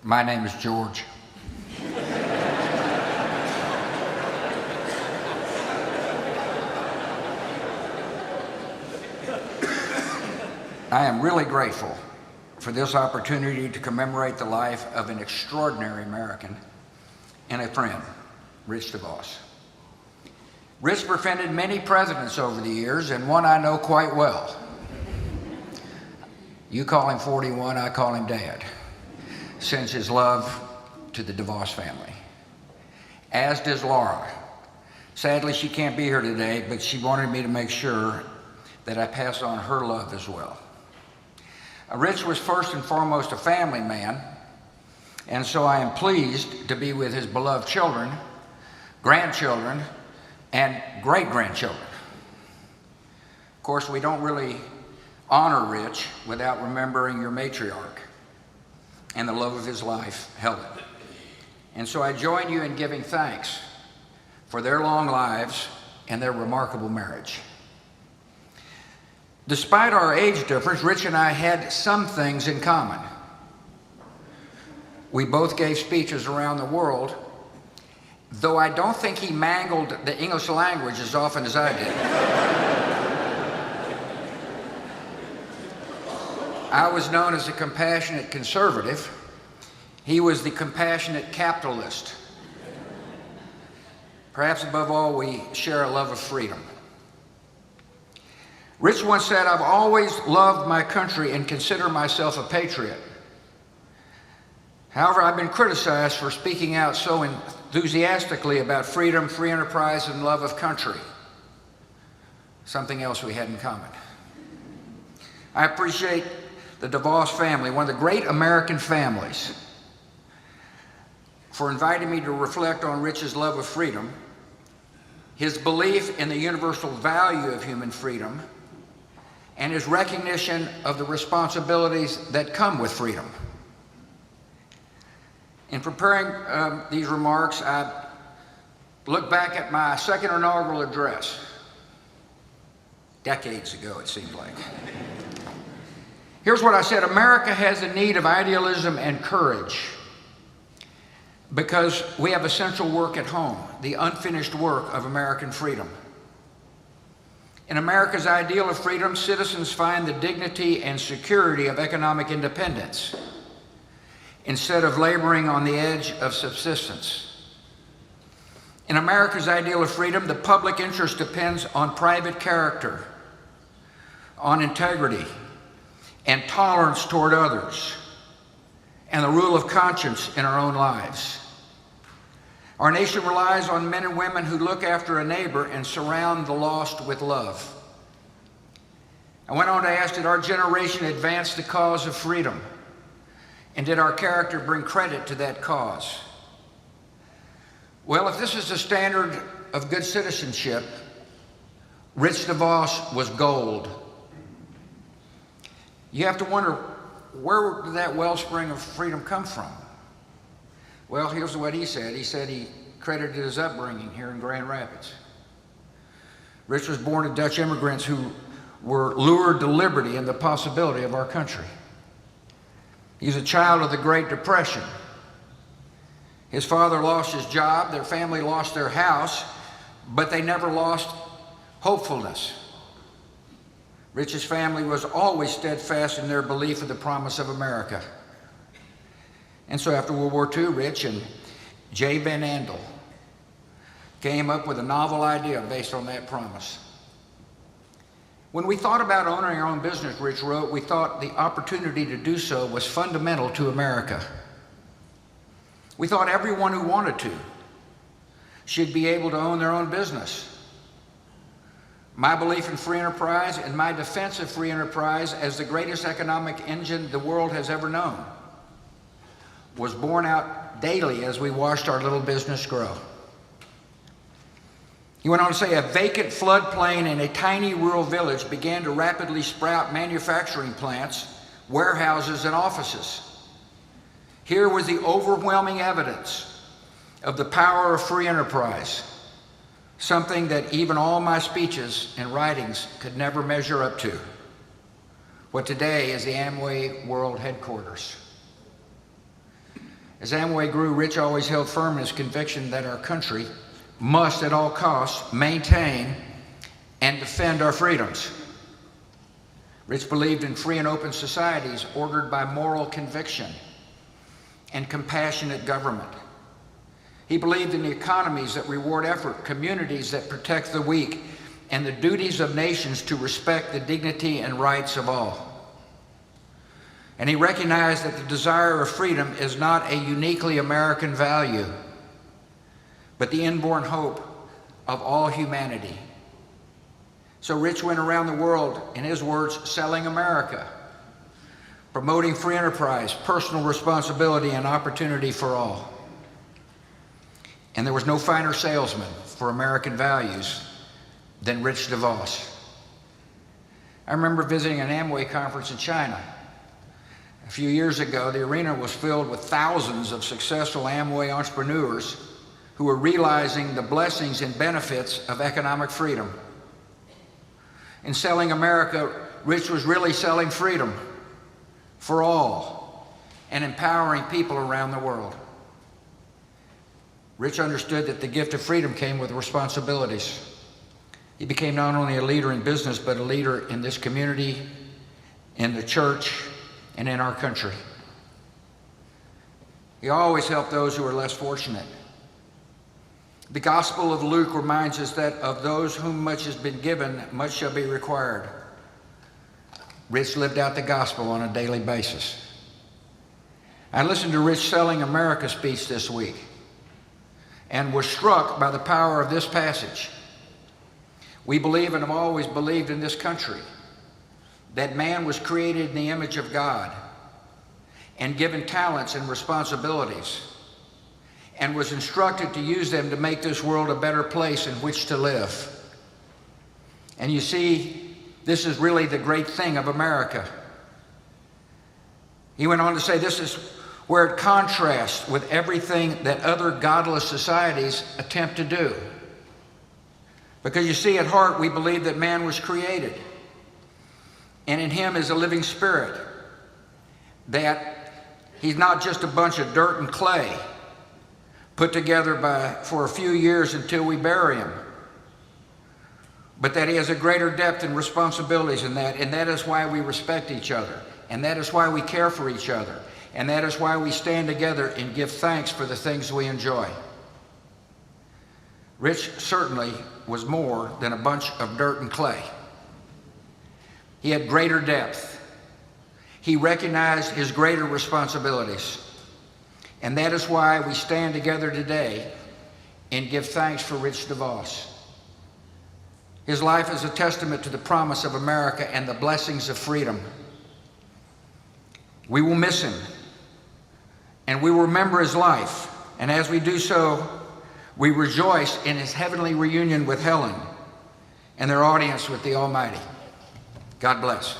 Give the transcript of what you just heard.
My name is George. I am really grateful for this opportunity to commemorate the life of an extraordinary American and a friend, Rich Devos. Rich befriended many presidents over the years, and one I know quite well. You call him 41, I call him Dad, since his love to the Devos family. As does Laura. Sadly, she can't be here today, but she wanted me to make sure that I pass on her love as well. Rich was first and foremost a family man, and so I am pleased to be with his beloved children, grandchildren, and great-grandchildren. Of course, we don't really honor Rich without remembering your matriarch and the love of his life, Helen. And so I join you in giving thanks for their long lives and their remarkable marriage. Despite our age difference, Rich and I had some things in common. We both gave speeches around the world, though I don't think he mangled the English language as often as I did. I was known as a compassionate conservative. He was the compassionate capitalist. Perhaps above all, we share a love of freedom. Rich once said, "I've always loved my country and consider myself a patriot. However, I've been criticized for speaking out so enthusiastically about freedom, free enterprise, and love of country." Something else we had in common. I appreciate the Devos family, one of the great American families, for inviting me to reflect on Rich's love of freedom, his belief in the universal value of human freedom, and his recognition of the responsibilities that come with freedom. In preparing these remarks, I look back at my second inaugural address, decades ago it seemed like. Here's what I said: America has a need of idealism and courage because we have essential work at home, the unfinished work of American freedom. In America's ideal of freedom, citizens find the dignity and security of economic independence instead of laboring on the edge of subsistence. In America's ideal of freedom, the public interest depends on private character, on integrity, and tolerance toward others, and the rule of conscience in our own lives. Our nation relies on men and women who look after a neighbor and surround the lost with love. I went on to ask, did our generation advance the cause of freedom? And did our character bring credit to that cause? Well, if this is the standard of good citizenship, Rich Devos was gold. You have to wonder, where did that wellspring of freedom come from? Well, here's what he said. He said he credited his upbringing here in Grand Rapids. Rich was born to Dutch immigrants who were lured to liberty and the possibility of our country. He's a child of the Great Depression. His father lost his job, their family lost their house, but they never lost hopefulness. Rich's family was always steadfast in their belief of the promise of America. And so after World War II, Rich and J. Van Andel came up with a novel idea based on that promise. When we thought about owning our own business, Rich wrote, we thought the opportunity to do so was fundamental to America. We thought everyone who wanted to should be able to own their own business. My belief in free enterprise and my defense of free enterprise as the greatest economic engine the world has ever known was borne out daily as we watched our little business grow. He went on to say, a vacant floodplain in a tiny rural village began to rapidly sprout manufacturing plants, warehouses, and offices. Here was the overwhelming evidence of the power of free enterprise, something that even all my speeches and writings could never measure up to. What today is the Amway World Headquarters. As Amway grew, Rich always held firm in his conviction that our country must at all costs maintain and defend our freedoms. Rich believed in free and open societies ordered by moral conviction and compassionate government. He believed in the economies that reward effort, communities that protect the weak, and the duties of nations to respect the dignity and rights of all. And he recognized that the desire of freedom is not a uniquely American value, but the inborn hope of all humanity. So Rich went around the world, in his words, selling America, promoting free enterprise, personal responsibility, and opportunity for all. And there was no finer salesman for American values than Rich Devos. I remember visiting an Amway conference in China. A few years ago, the arena was filled with thousands of successful Amway entrepreneurs who were realizing the blessings and benefits of economic freedom. In selling America, Rich was really selling freedom for all and empowering people around the world. Rich understood that the gift of freedom came with responsibilities. He became not only a leader in business, but a leader in this community, in the church, and in our country. He always helped those who were less fortunate. The Gospel of Luke reminds us that of those whom much has been given, much shall be required. Rich lived out the gospel on a daily basis. I listened to Rich Selling America speech this week and was struck by the power of this passage. We believe and have always believed in this country that man was created in the image of God and given talents and responsibilities and was instructed to use them to make this world a better place in which to live. And you see, this is really the great thing of America. He went on to say this is where it contrasts with everything that other godless societies attempt to do. Because you see, at heart, we believe that man was created, and in him is a living spirit, that he's not just a bunch of dirt and clay put together for a few years until we bury him, but that he has a greater depth and responsibilities in that, and that is why we respect each other, and that is why we care for each other, and that is why we stand together and give thanks for the things we enjoy. Rich certainly was more than a bunch of dirt and clay. He had greater depth. He recognized his greater responsibilities. And that is why we stand together today and give thanks for Rich Devos. His life is a testament to the promise of America and the blessings of freedom. We will miss him, and we will remember his life. And as we do so, we rejoice in his heavenly reunion with Helen and their audience with the Almighty. God bless.